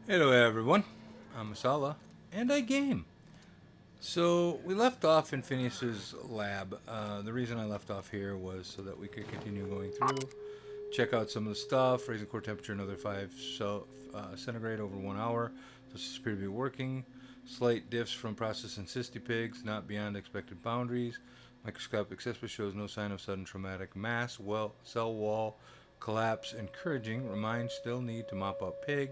Hello everyone, I'm Masala, and I game. So we left off in Phineas's lab. The reason I left off here was so that we could continue going through, check out some of the stuff, raising core temperature another 5 centigrade over 1 hour. This appear to be working. Slight diffs from process in cystipigs, not beyond expected boundaries. Microscopic cesspit shows no sign of sudden traumatic mass. Cell wall collapse encouraging. Remind still need to mop up pig.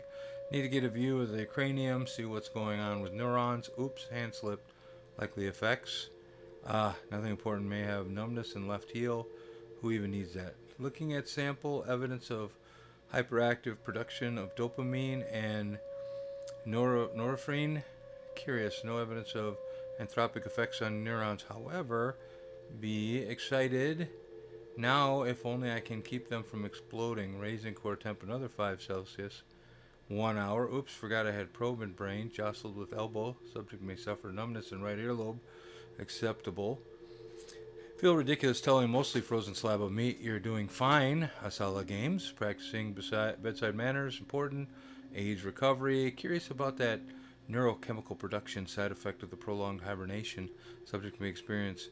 Need to get a view of the cranium, see what's going on with neurons. Oops, hand slipped. Likely effects. Nothing important. May have numbness in left heel. Who even needs that? Looking at sample evidence of hyperactive production of dopamine and norepinephrine. Curious. No evidence of anthropic effects on neurons. However, be excited. Now, if only I can keep them from exploding, raising core temp another 5 Celsius. 1 hour. Oops, forgot I had probe in brain. Jostled with elbow. Subject may suffer numbness in right earlobe. Acceptable. Feel ridiculous telling mostly frozen slab of meat you're doing fine. Asala Games. Practicing bedside manners. Important. Age recovery. Curious about that neurochemical production side effect of the prolonged hibernation. Subject may experience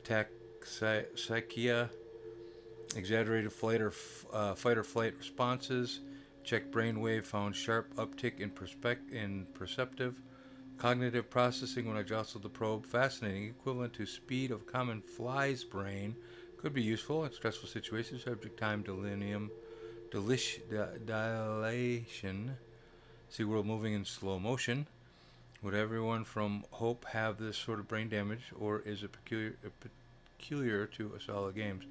tachycardia, exaggerated fight or flight responses. Check brainwave found sharp uptick in perceptive cognitive processing when I jostled the probe. Fascinating, equivalent to speed of common fly's brain. Could be useful in stressful situations. Subject time dilation. See world moving in slow motion. Would everyone from Hope have this sort of brain damage, or is it peculiar to Asala Games?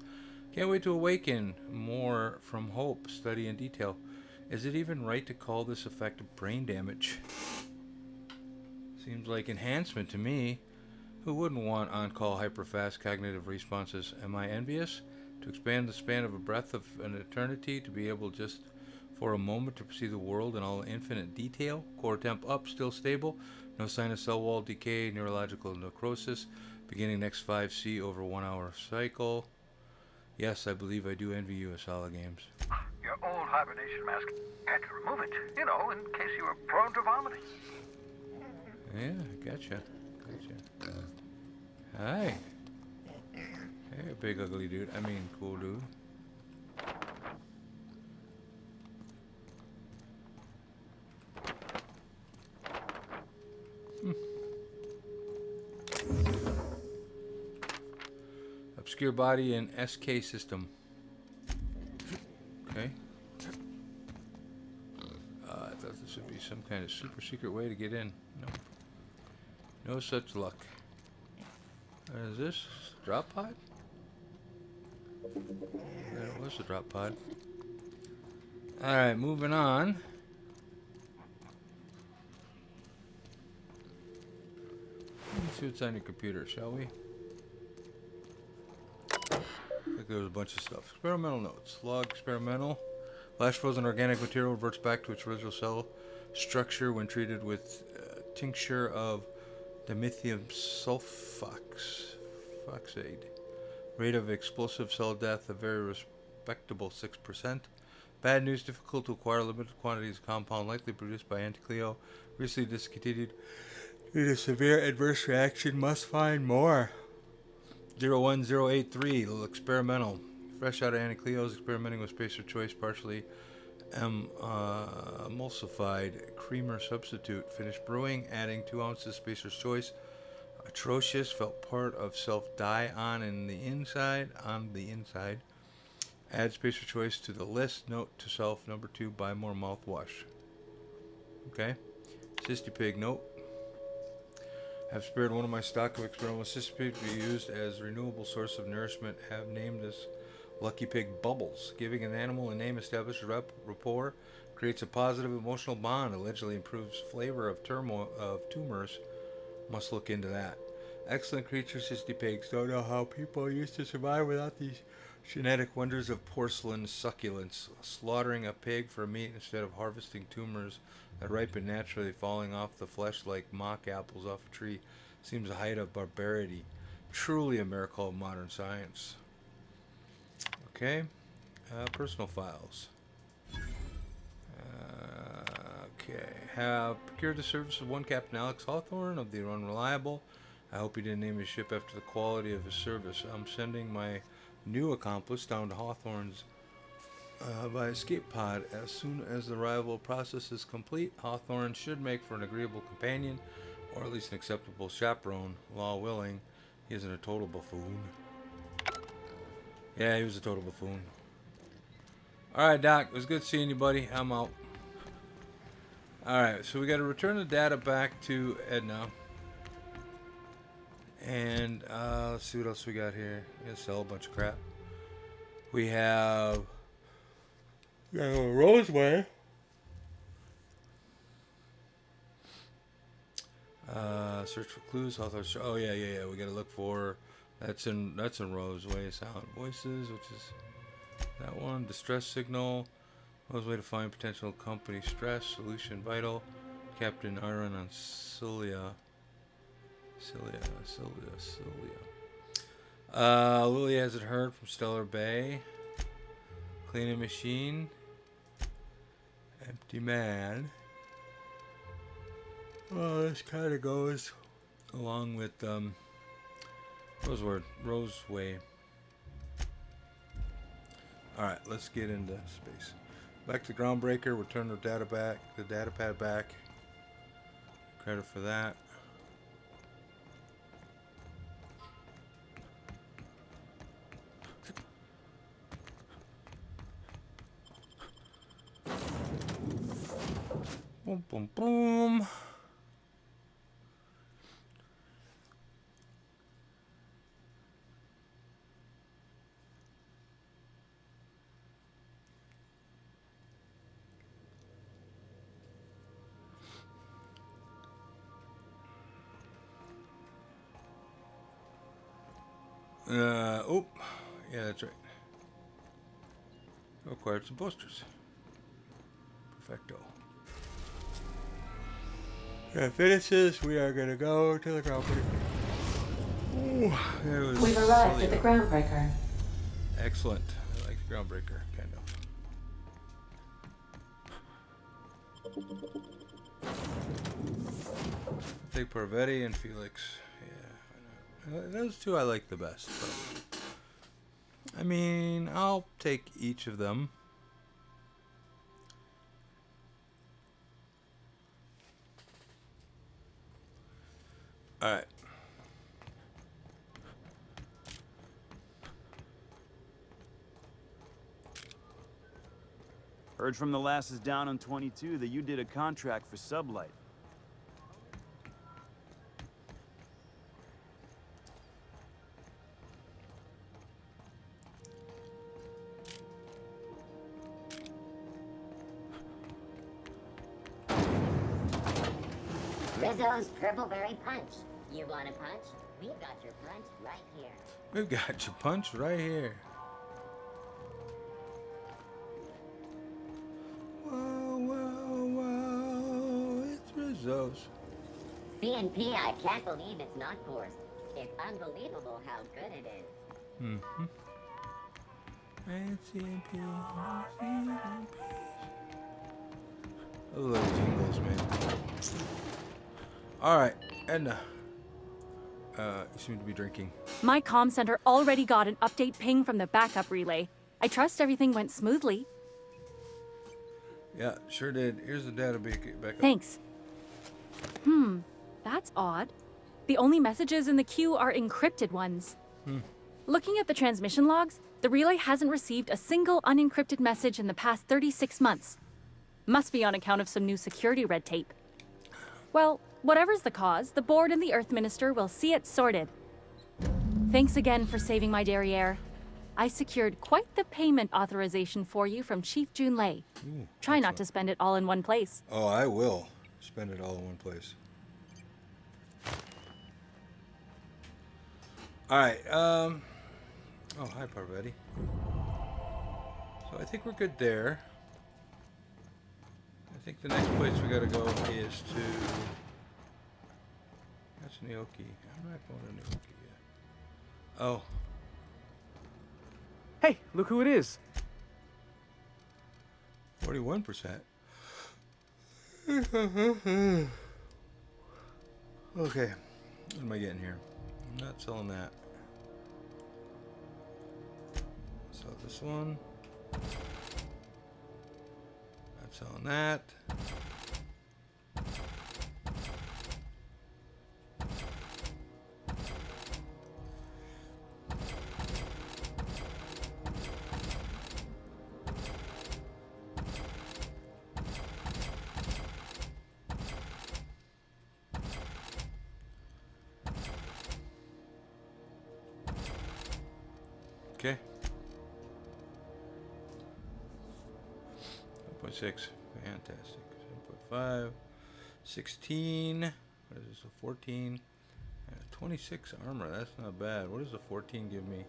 Can't wait to awaken more from Hope. Study in detail. Is it even right to call this effect brain damage? Seems like enhancement to me. Who wouldn't want on-call hyperfast cognitive responses? Am I envious? To expand the span of a breath of an eternity, to be able just for a moment to perceive the world in all infinite detail. Core temp up, still stable. No sign of cell wall decay, neurological necrosis. Beginning next 5C over 1 hour cycle. Yes, I believe I do envy you, Asala Games. Your old hibernation mask. Had to remove it, in case you were prone to vomiting. Yeah, gotcha. Hi. Hey, big ugly dude. I mean, cool dude. Obscure body and SK system. Okay. I thought this would be some kind of super secret way to get in. No. No such luck. Is this drop pod? That was a drop pod. Alright, moving on. Let's see what's on your computer, shall we? Like there was a bunch of stuff. Experimental notes. Log experimental. Last frozen organic material reverts back to its original cell structure when treated with tincture of dimethium sulfoxide. Rate of explosive cell death a very respectable 6%. Bad news, difficult to acquire limited quantities of compound likely produced by Anticleo. Recently discontinued due to severe adverse reaction. Must find more. 01083, little experimental. Fresh out of Anticleo's, experimenting with Spacer Choice, partially emulsified creamer substitute. Finished brewing, adding 2 ounces Spacer's Choice. Atrocious, felt part of self die on the inside. Add Spacer Choice to the list. Note to self, number 2, buy more mouthwash. Okay. Cystipig note. Have spared one of my stock of experimental cystipig to be used as a renewable source of nourishment. Have named this Lucky Pig Bubbles. Giving an animal a name establishes rapport, creates a positive emotional bond, allegedly improves flavor of tumors. Must look into that. Excellent creatures, cystipigs. Don't know how people used to survive without these genetic wonders of porcelain succulents. Slaughtering a pig for meat instead of harvesting tumors that ripen naturally, falling off the flesh like mock apples off a tree, seems a height of barbarity. Truly a miracle of modern science. Okay. Personal files. Okay. Have procured the service of one Captain Alex Hawthorne of the Unreliable. I hope he didn't name his ship after the quality of his service. I'm sending my new accomplice down to Hawthorne's by escape pod. As soon as the arrival process is complete, Hawthorne should make for an agreeable companion, or at least an acceptable chaperone, law willing. He isn't a total buffoon. Yeah, he was a total buffoon. Alright, Doc. It was good seeing you, buddy. I'm out. Alright, so we got to return the data back to Edna. And let's see what else we got here. We gotta sell a bunch of crap. We have Roseway. Search for clues. Oh yeah. We gotta look for. That's in Roseway. Silent Voices, which is that one. Distress signal. Roseway to find potential company stress. Solution vital. Captain Iron on Cilia. Lily hasn't heard from Stellar Bay. Cleaning machine. Empty man. Well, this kind of goes along with Roseway. All right, let's get into space. Back to Groundbreaker. Return the data pad back. Credit for that. Boom, boom, boom. Oh, yeah, that's right. Acquired some posters. Perfecto. Yeah, finishes. We are gonna go to the Groundbreaker. We've arrived at the Groundbreaker. Excellent. I like the Groundbreaker, kind of. Take Parvetti and Felix. Yeah, those two I like the best. But I mean, I'll take each of them. All right. Heard from the lasses down on 22 that you did a contract for Sublight. Rizzo's Purpleberry Punch. You want a punch? We've got your punch right here. We've got your punch right here. Whoa, it's Rizzo's. CNP, I can't believe it's not forced. It's unbelievable how good it is. Mm-hmm. And CNP. I love jingles, man. Alright, Edna. You seem to be drinking. My comm center already got an update ping from the backup relay. I trust everything went smoothly. Yeah, sure did. Here's the data backup. Thanks. That's odd. The only messages in the queue are encrypted ones. Looking at the transmission logs, the relay hasn't received a single unencrypted message in the past 36 months. Must be on account of some new security red tape. Well, whatever's the cause, the board and the Earth Minister will see it sorted. Thanks again for saving my derriere. I secured quite the payment authorization for you from Chief Junlei. Try not to spend it all in one place. Oh, I will spend it all in one place. Alright, oh, hi, Parvati. So I think we're good there. I think the next place we gotta go is to... That's Naoki. I'm not going to Naoki yet. Oh. Hey, look who it is. 41%. Okay, what am I getting here? I'm not selling that. Sell this one. Not selling that. Okay. 7.6. Fantastic. 7.5. 16. What is this? A 14. And a 26 armor. That's not bad. What does a 14 give me?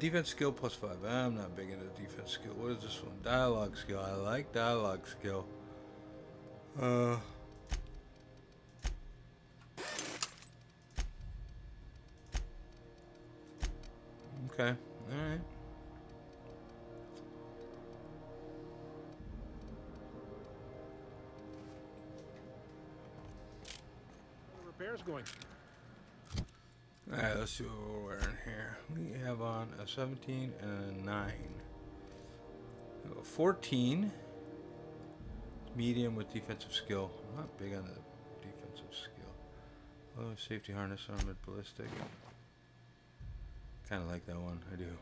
Defense skill plus 5. I'm not big into defense skill. What is this one? Dialogue skill. I like dialogue skill. Okay. Alright. Repairs going. Alright, let's see what we're wearing here. We have on a 17 and a 9. We have a 14. Medium with defensive skill. I'm not big on the defensive skill. Oh, safety harness, armored ballistic. Kind of like that one. I do.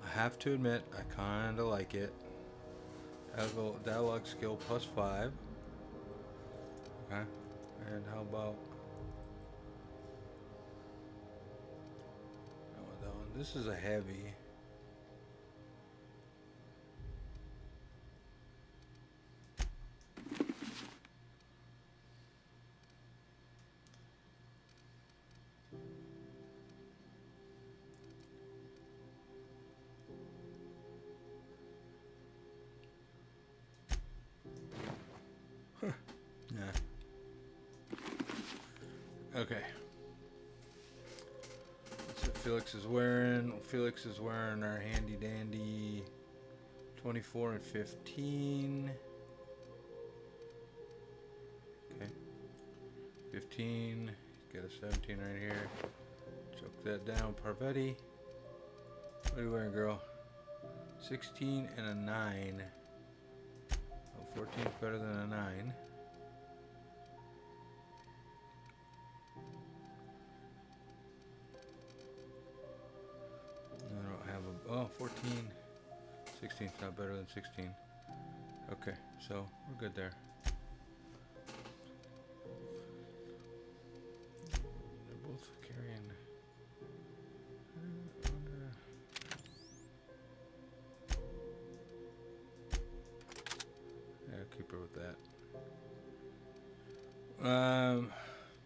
I have to admit, I kind of like it. Dialogue skill plus 5. Okay. And how about... that one. This is a heavy. Nah. Okay. That's what Felix is wearing. Felix is wearing our handy dandy 24 and 15. Okay. 15. Got a 17 right here. Choke that down. Parvetti. What are you wearing, girl? 16 and a 9. 14 is better than a 9. I don't have a... Oh, 14. 16 is not better than 16. Okay, so we're good there. They're both carrying... Keep her with that.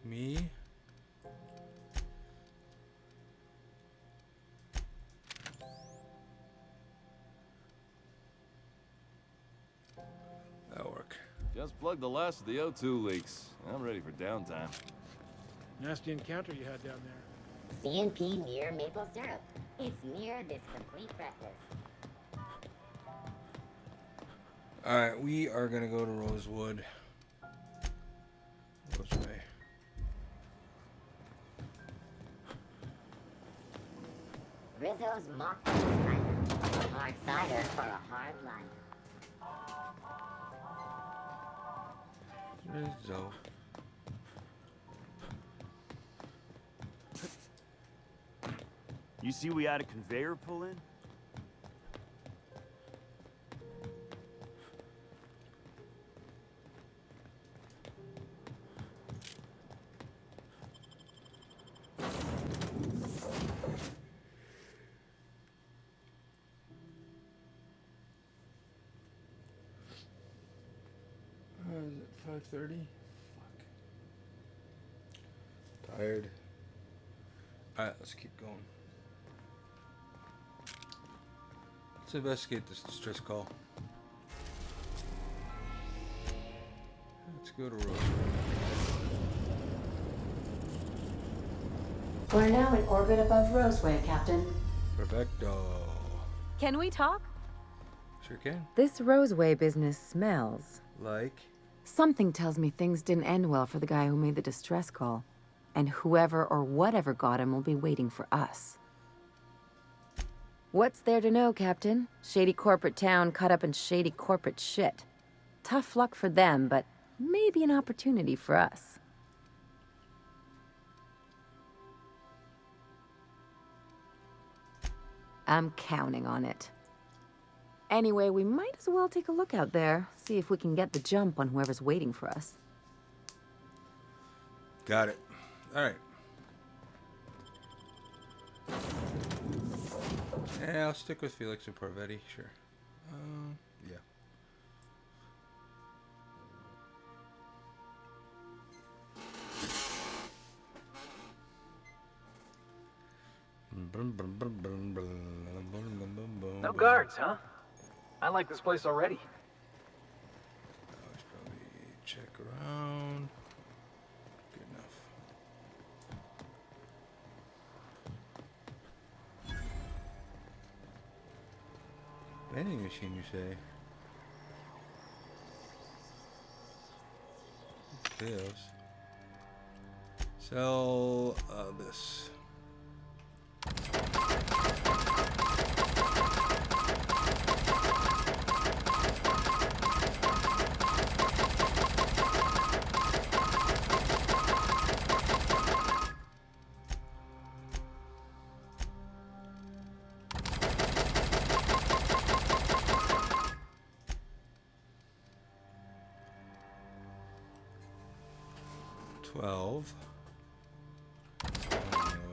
Me. That'll work. Just plugged the last of the O2 leaks. I'm ready for downtime. Nasty encounter you had down there. CNP near maple syrup. It's near this complete breakfast. Alright, we are gonna go to Rosewood. Roseway. Rizzo's mock cider. Hard cider for a hard life. Rizzo. You see we had a conveyor pull in? Is it 5:30? Fuck. Tired. Alright, let's keep going. Let's investigate this distress call. Let's go to Rosewood. We're now in orbit above Roseway, Captain. Perfecto. Can we talk? Sure can. This Roseway business smells. Like? Something tells me things didn't end well for the guy who made the distress call. And whoever or whatever got him will be waiting for us. What's there to know, Captain? Shady corporate town caught up in shady corporate shit. Tough luck for them, but maybe an opportunity for us. I'm counting on it. Anyway, we might as well take a look out there, see if we can get the jump on whoever's waiting for us. Got it. All right. Yeah, I'll stick with Felix and Parvetti, sure. Yeah. No guards, huh? I like this place already. I should probably check around. Good enough. Vending machine, you say? This. Sell this.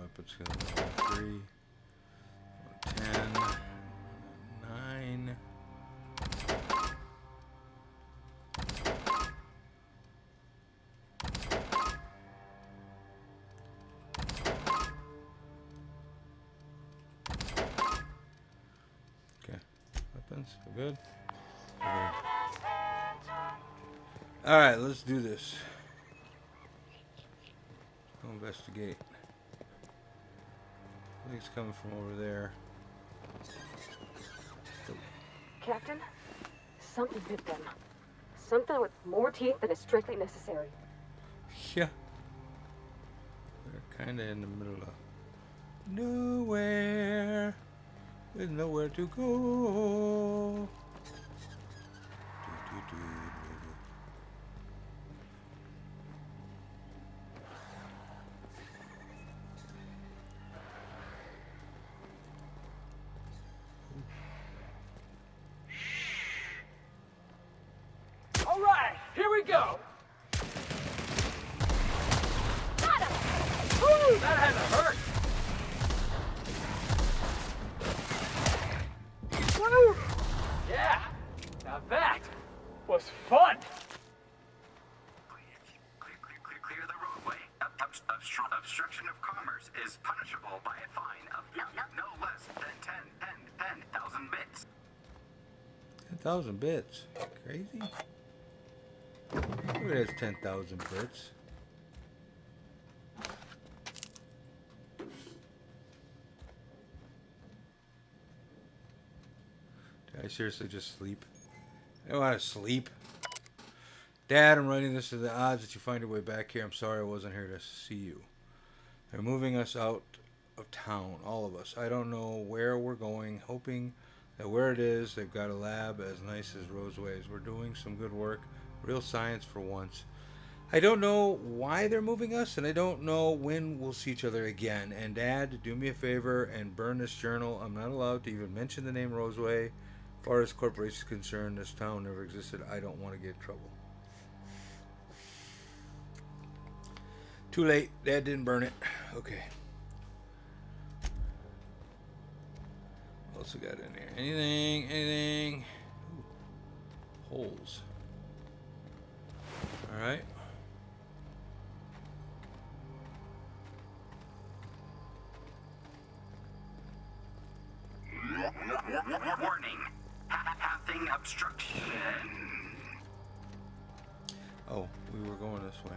Weapons skill 3, 10, 9. Okay, weapons, we're good. Okay. All right, let's do this. Go investigate. I think it's coming from over there. Captain, something bit them. Something with more teeth than is strictly necessary. Yeah. We're kind of in the middle of nowhere. There's nowhere to go. All right, here we go. Got him! Woo, that had to hurt. Woo! Yeah, now that was fun. Clear the roadway. Obstruction of commerce is punishable by a fine of no less than 10,000 bits. 10,000 bits. Crazy. Who has 10,000 bits? Did I seriously just sleep? I don't want to sleep. Dad, I'm writing this to the odds that you find your way back here. I'm sorry I wasn't here to see you. They're moving us out of town, all of us. I don't know where we're going, hoping that where it is, they've got a lab as nice as Roseway's. We're doing some good work, real science for once. I don't know why they're moving us, and I don't know when we'll see each other again. And Dad, do me a favor and burn this journal. I'm not allowed to even mention the name Roseway. As far as corporation is concerned, this town never existed. I don't want to get in trouble. Too late. Dad didn't burn it. Okay. What else we got in here? Anything? Ooh. Holes. Alright. Warning. Pathing obstruction. Oh, we were going this way.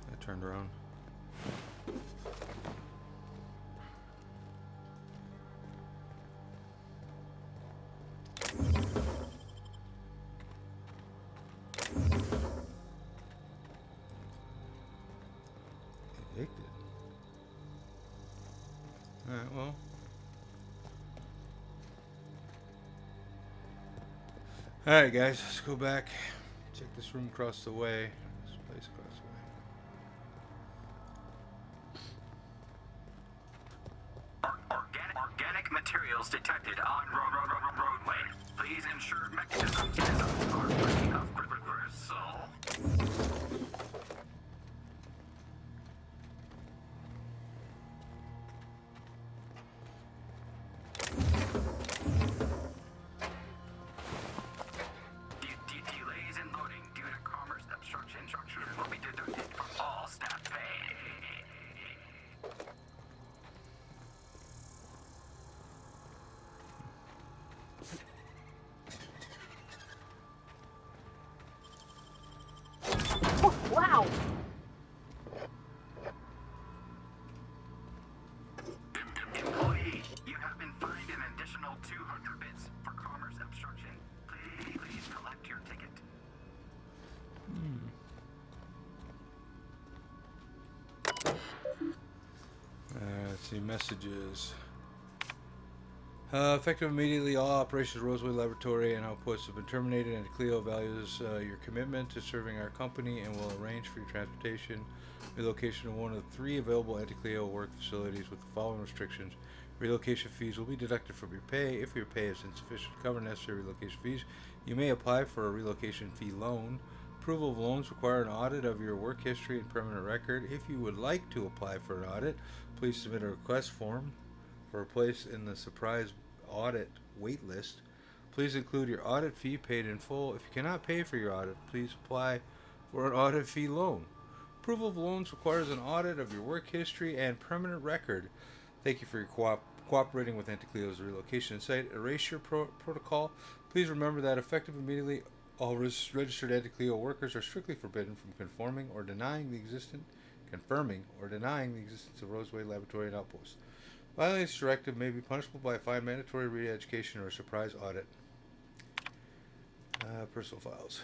I turned around. Addicted. Alright, well. Alright, guys, let's go back. Check this room across the way. This place across the way. Organic materials detected on roadway. Please ensure mechanisms are free of gristle. Delays in loading due to commerce obstruction will be deducted from all staff pay. Oh, wow! Employee, you have been fined an additional 200 bits for commerce obstruction. Please collect your ticket. Let's see, messages. Effective immediately, all operations at Roseway Laboratory and outposts have been terminated, and Clio values your commitment to serving our company and will arrange for your transportation, relocation to one of the 3 available anti-Clio work facilities with the following restrictions. Relocation fees will be deducted from your pay. If your pay is insufficient to cover necessary relocation fees, you may apply for a relocation fee loan. Approval of loans require an audit of your work history and permanent record. If you would like to apply for an audit, please submit a request form for a place in the surprise audit wait list. Please include your audit fee paid in full. If you cannot pay for your audit, please apply for an audit fee loan. Approval of loans requires an audit of your work history and permanent record. Thank you for your cooperating with Anticleo's relocation site. Erasure protocol. Please remember that effective immediately, all registered Anticleo workers are strictly forbidden from confirming or denying the existence of Roseway Laboratory and outposts. Violating this directive may be punishable by a fine, mandatory re-education, or a surprise audit. Personal files.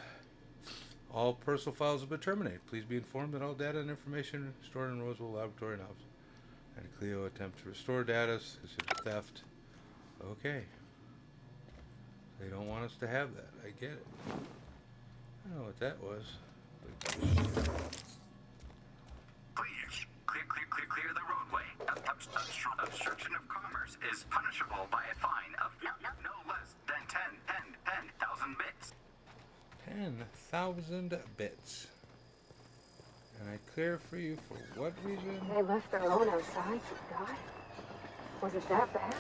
All personal files have been terminated. Please be informed that all data and information stored in Roseway Laboratory and outposts. Anticleo attempt to restore data is considered theft. Okay. They don't want us to have that. I get it. I don't know what that was. Please, clear the roadway. Obstruction of commerce is punishable by a fine of no less than 10,000 bits. 10,000 bits. And I clear for you for what reason? They left their own outside, God. Was it that bad?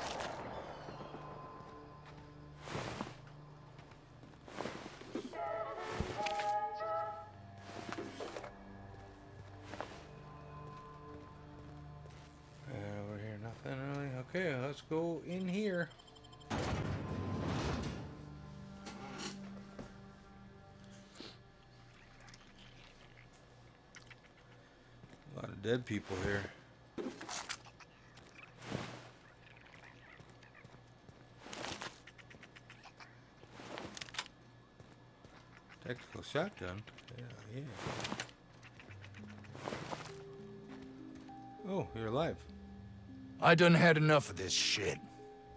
Over here, nothing really. Okay, let's go in here. A lot of dead people here. Tactical shotgun. Yeah. Oh, you're alive. I done had enough of this shit.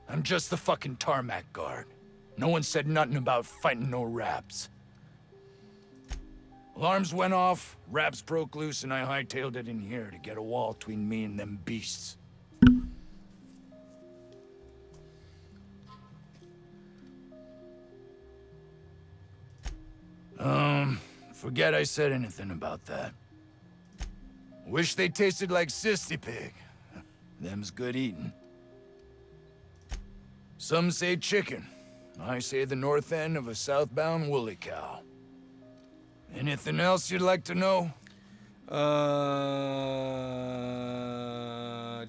I'm just the fucking tarmac guard. No one said nothing about fighting no raps. Alarms went off, raps broke loose, and I hightailed it in here to get a wall between me and them beasts. Forget I said anything about that. Wish they tasted like Sissy Pig. Them's good eating. Some say chicken. I say the north end of a southbound woolly cow. Anything else you'd like to know?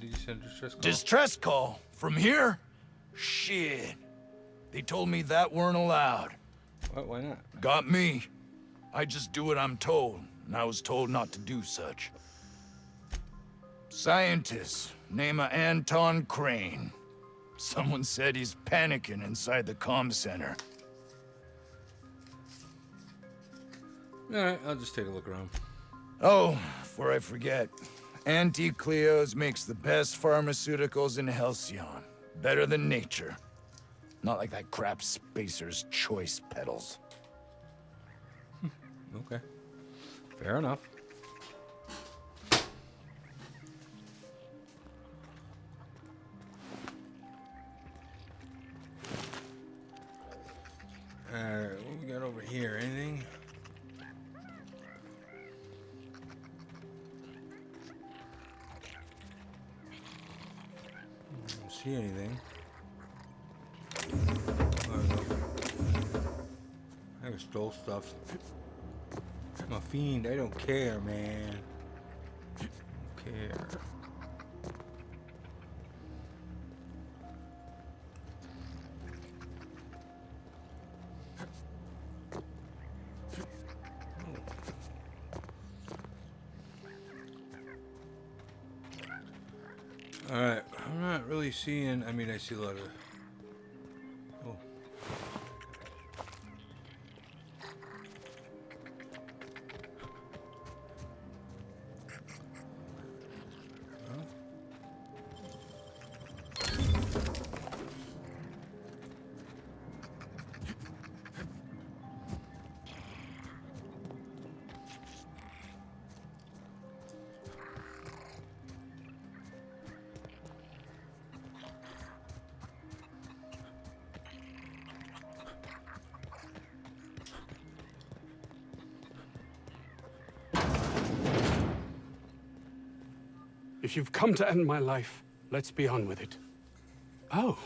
Did you send a distress call? Distress call? From here? Shit. They told me that weren't allowed. What? Why not? Got me. I just do what I'm told, and I was told not to do such. Scientist, name of Anton Crane. Someone said he's panicking inside the comm center. Alright, I'll just take a look around. Oh, before I forget, Anti-Cleo's makes the best pharmaceuticals in Halcyon. Better than nature. Not like that crap Spacer's Choice peddles. Okay. Fair enough. Alright, what we got over here? Anything? Don't see anything. I just stole stuff. I'm a fiend. I don't care, man. Don't care. Alright, I'm not really seeing, I mean, I see a lot of... Oh. If you've come to end my life, let's be on with it. Oh,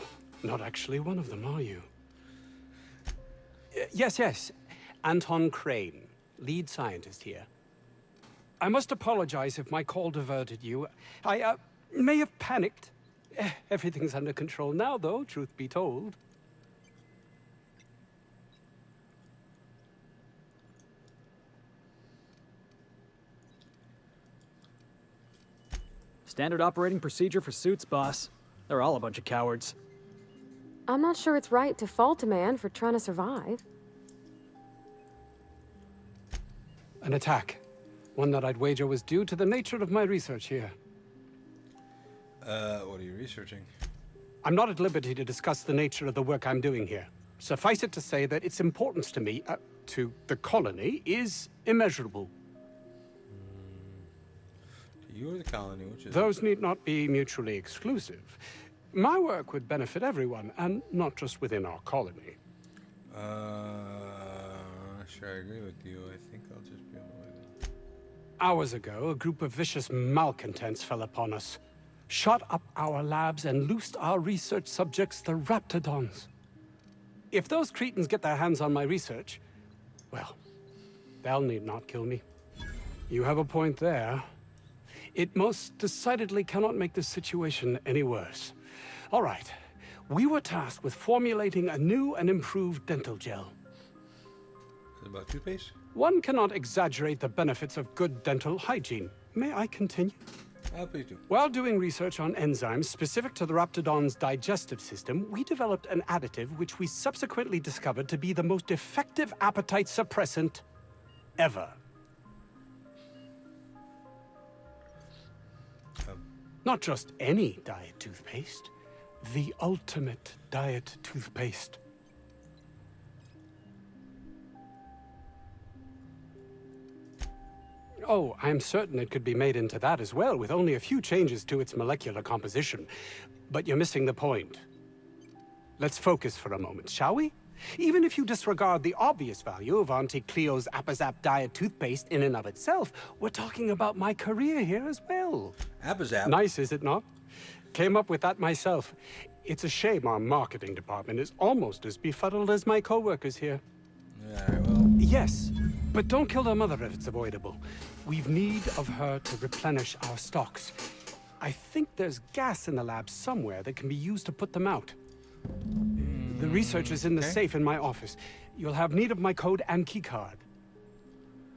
not actually one of them, are you? Yes. Anton Crane, lead scientist here. I must apologize if my call diverted you. I may have panicked. Everything's under control now, though, truth be told. Standard operating procedure for suits, boss. They're all a bunch of cowards. I'm not sure it's right to fault a man for trying to survive. An attack. One that I'd wager was due to the nature of my research here. What are you researching? I'm not at liberty to discuss the nature of the work I'm doing here. Suffice it to say that its importance to me, to the colony, is immeasurable. You or the colony, which is... Those need not be mutually exclusive. My work would benefit everyone, and not just within our colony. Sure, I agree with you. I think I'll just be on the way then. Hours ago, a group of vicious malcontents fell upon us, shot up our labs, and loosed our research subjects, the Raptidons. If those cretins get their hands on my research, well, they'll need not kill me. You have a point there. It most decidedly cannot make this situation any worse. All right, we were tasked with formulating a new and improved dental gel. Is it about toothpaste? One cannot exaggerate the benefits of good dental hygiene. May I continue? Please do. While doing research on enzymes specific to the Raptidon's digestive system, we developed an additive which we subsequently discovered to be the most effective appetite suppressant ever. Not just any diet toothpaste, the ultimate diet toothpaste. Oh, I'm certain it could be made into that as well, with only a few changes to its molecular composition. But you're missing the point. Let's focus for a moment, shall we? Even if you disregard the obvious value of Auntie Cleo's Appazap diet toothpaste in and of itself, we're talking about my career here as well. Appazap? Nice, is it not? Came up with that myself. It's a shame our marketing department is almost as befuddled as my co-workers here. Well... Yes, but don't kill their mother if it's avoidable. We've need of her to replenish our stocks. I think there's gas in the lab somewhere that can be used to put them out. The research is in the safe in my office. You'll have need of my code and keycard.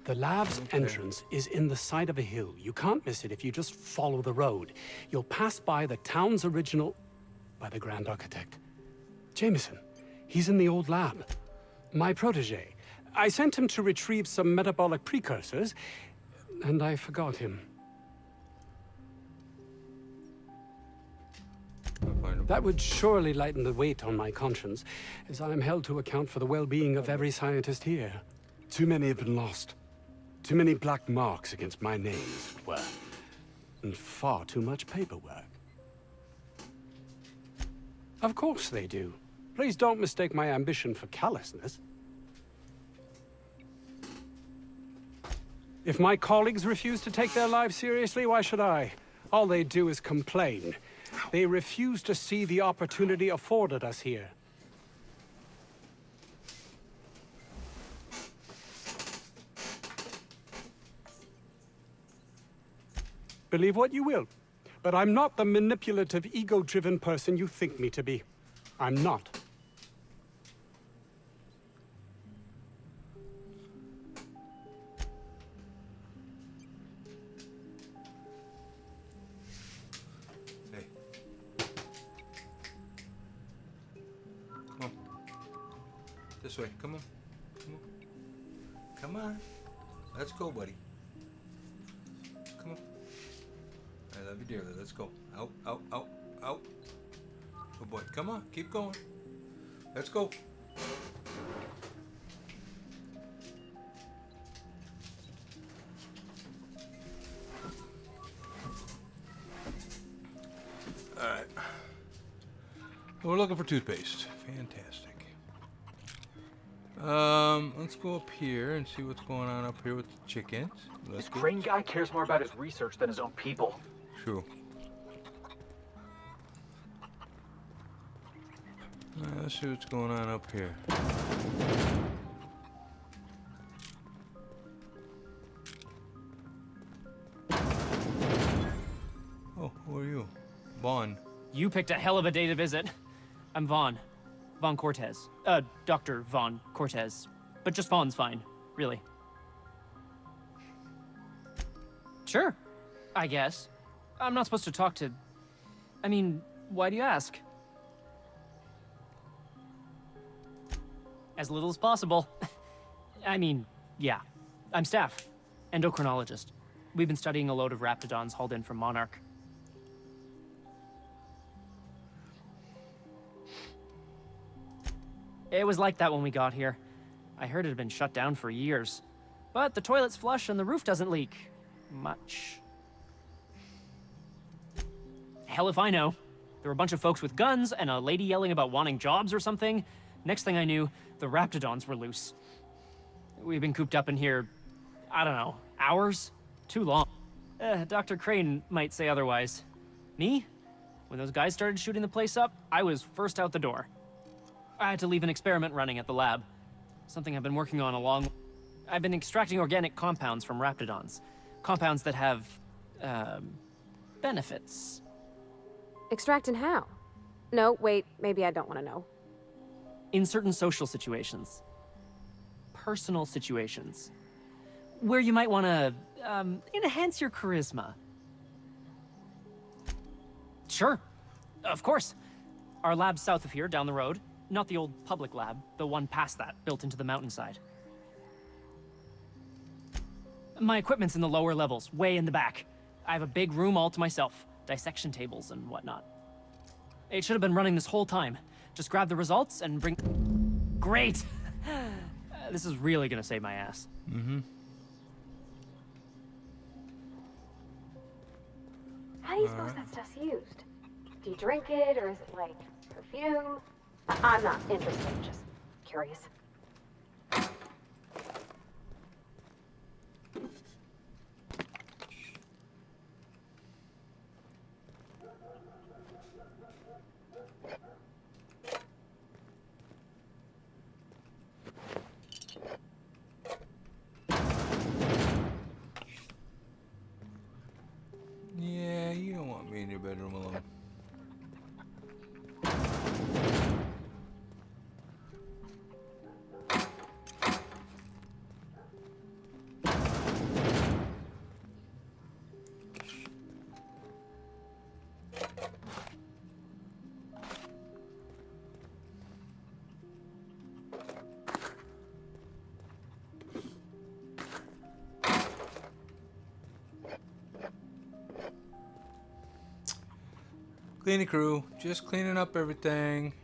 The lab's entrance is in the side of a hill. You can't miss it if you just follow the road. You'll pass by the town's original... by the Grand Architect. Jameson. He's in the old lab. My protege. I sent him to retrieve some metabolic precursors, and I forgot him. That would surely lighten the weight on my conscience, as I am held to account for the well-being of every scientist here. Too many have been lost. Too many black marks against my name, as it were. And far too much paperwork. Of course they do. Please don't mistake my ambition for callousness. If my colleagues refuse to take their lives seriously, why should I? All they do is complain. They refuse to see the opportunity afforded us here. Believe what you will, but I'm not the manipulative, ego-driven person you think me to be. I'm not. Hey. Come on. This way. Come on. Come on. Come on. Let's go, buddy. Come on. I love you dearly. Let's go. Out, out, out, out. Good boy. Come on. Keep going. Let's go. Alright. We're looking for toothpaste. Fantastic. Let's go up here and see what's going on up here with the chickens. This Crane guy cares more about his research than his own people. True. Alright, let's see what's going on up here. Oh, who are you? Vaughn. You picked a hell of a day to visit. I'm Vaughn. Vaughn Cortez. Dr. Vaughn Cortez. But just Vaughn's fine, really. Sure, I guess. I'm not supposed to talk to... I mean, why do you ask? As little as possible. I mean, yeah. I'm Staff, endocrinologist. We've been studying a load of raptidons hauled in from Monarch. It was like that when we got here. I heard it had been shut down for years. But the toilet's flush and the roof doesn't leak. Much. Hell if I know. There were a bunch of folks with guns and a lady yelling about wanting jobs or something. Next thing I knew, the raptidons were loose. We've been cooped up in here, I don't know, hours? Too long. Dr. Crane might say otherwise. Me? When those guys started shooting the place up, I was first out the door. I had to leave an experiment running at the lab. Something I've been working on I've been extracting organic compounds from raptidons. Compounds that have, benefits. Extracting how? No, wait, maybe I don't want to know. In certain social situations. Personal situations. Where you might want to, enhance your charisma. Sure. Of course. Our lab's south of here, down the road. Not the old public lab, the one past that, built into the mountainside. My equipment's in the lower levels, way in the back. I have a big room all to myself, dissection tables and whatnot. It should have been running this whole time. Just grab the results and bring... Great! This is really gonna save my ass. Mm-hmm. How do you suppose that stuff's used? Do you drink it, or is it like perfume? I'm not interested, just curious. Yeah, you don't want me in your bedroom alone. Cleaning crew, just cleaning up everything.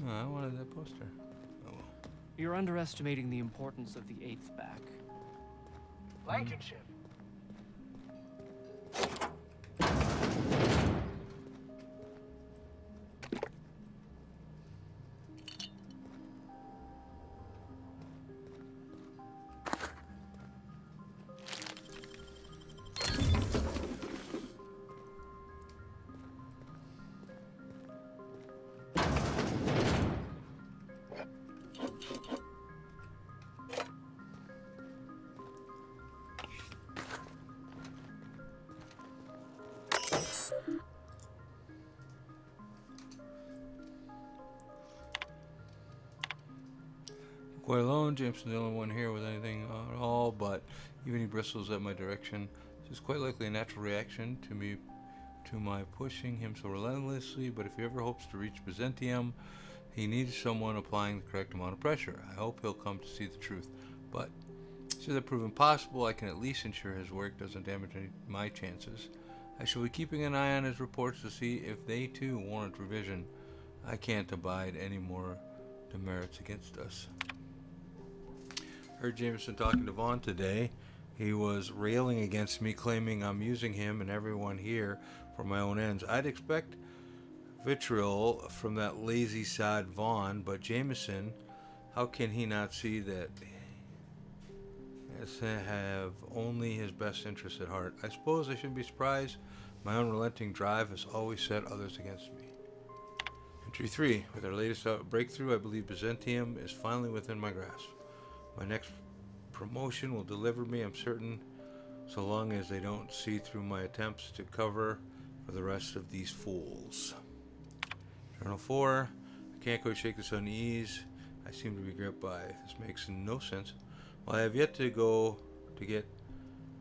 Oh, I wanted that poster. Oh well. You're underestimating the importance of the 8th back. Blankenship. Quite alone, Jameson's the only one here with anything at all, but even he bristles at my direction. This is quite likely a natural reaction to my pushing him so relentlessly, but if he ever hopes to reach Byzantium, he needs someone applying the correct amount of pressure. I hope he'll come to see the truth, but should that prove impossible, I can at least ensure his work doesn't damage my chances. I shall be keeping an eye on his reports to see if they too warrant revision. I can't abide any more demerits against us. Heard Jameson talking to Vaughn today. He was railing against me, claiming I'm using him and everyone here for my own ends. I'd expect vitriol from that lazy sod Vaughn, but Jameson, how can he not see that I have only his best interests at heart? I suppose I shouldn't be surprised. My unrelenting drive has always set others against me. Entry 3. With our latest breakthrough, I believe Byzantium is finally within my grasp. My next promotion will deliver me, I'm certain, so long as they don't see through my attempts to cover for the rest of these fools. Journal 4. I can't quite shake this unease I seem to be gripped by. This makes no sense. While I have yet to go to get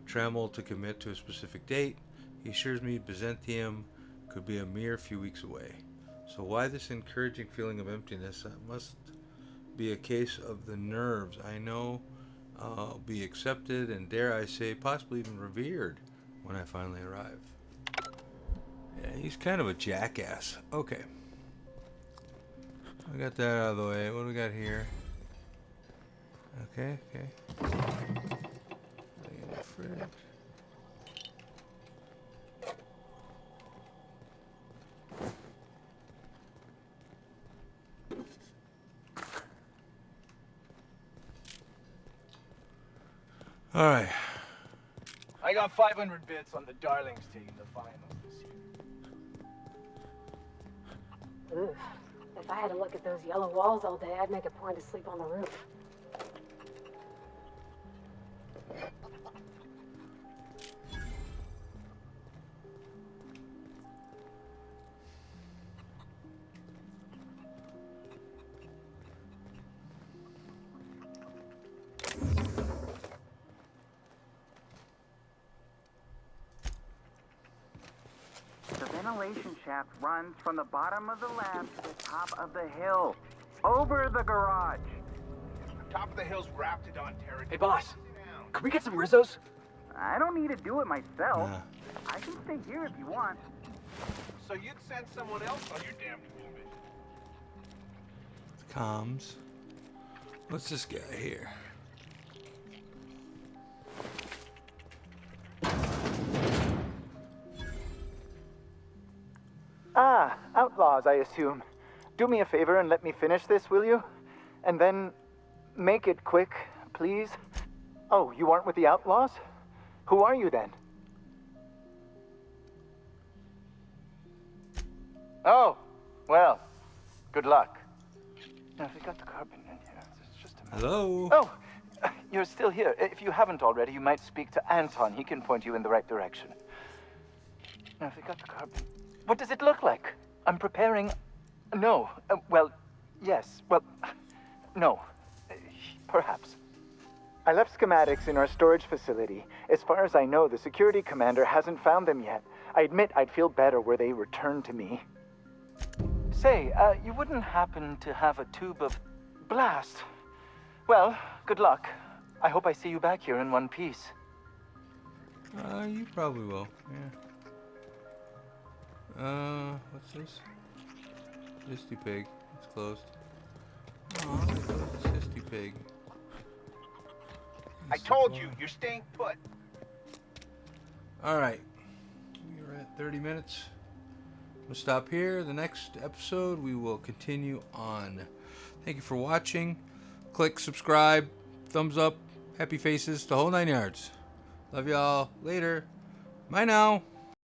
Trammell to commit to a specific date, he assures me Byzantium could be a mere few weeks away. So why this encouraging feeling of emptiness? That must be a case of the nerves. I know I'll be accepted and, dare I say, possibly even revered when I finally arrive. Yeah, he's kind of a jackass. Okay. I got that out of the way. What do we got here? Okay. Fridge. All right. I got 500 bits on the Darlings taking the finals this year. Oof. If I had to look at those yellow walls all day, I'd make a point to sleep on the roof. The ventilation shaft runs from the bottom of the lab to the top of the hill, over the garage. Top of the hill's Raptidon territory. Hey, boss. Could we get some Rizzos? I don't need to do it myself. I can stay here if you want. So you'd send someone else on your damn tool mission. Comms. What's this guy here? Ah, outlaws, I assume. Do me a favor and let me finish this, will you? And then make it quick, please. Oh, you aren't with the outlaws? Who are you then? Oh, well, good luck. Now, if we got the carbon in here, it's just a matter. Hello? Oh, you're still here. If you haven't already, you might speak to Anton. He can point you in the right direction. Now, if we got the carbon... What does it look like? I'm preparing... No. Well, yes. Well, no. Perhaps. I left schematics in our storage facility. As far as I know, the security commander hasn't found them yet. I admit I'd feel better were they returned to me. Say, you wouldn't happen to have a tube of blast? Well, good luck. I hope I see you back here in one piece. You probably will. Yeah. What's this? Sisty Pig. It's closed. Oh, they closed the Sisty Pig. I told you, you're staying put. Alright. We're at 30 minutes. We'll stop here. The next episode, we will continue on. Thank you for watching. Click subscribe, thumbs up, happy faces, the whole 9 yards. Love y'all. Later. Bye now.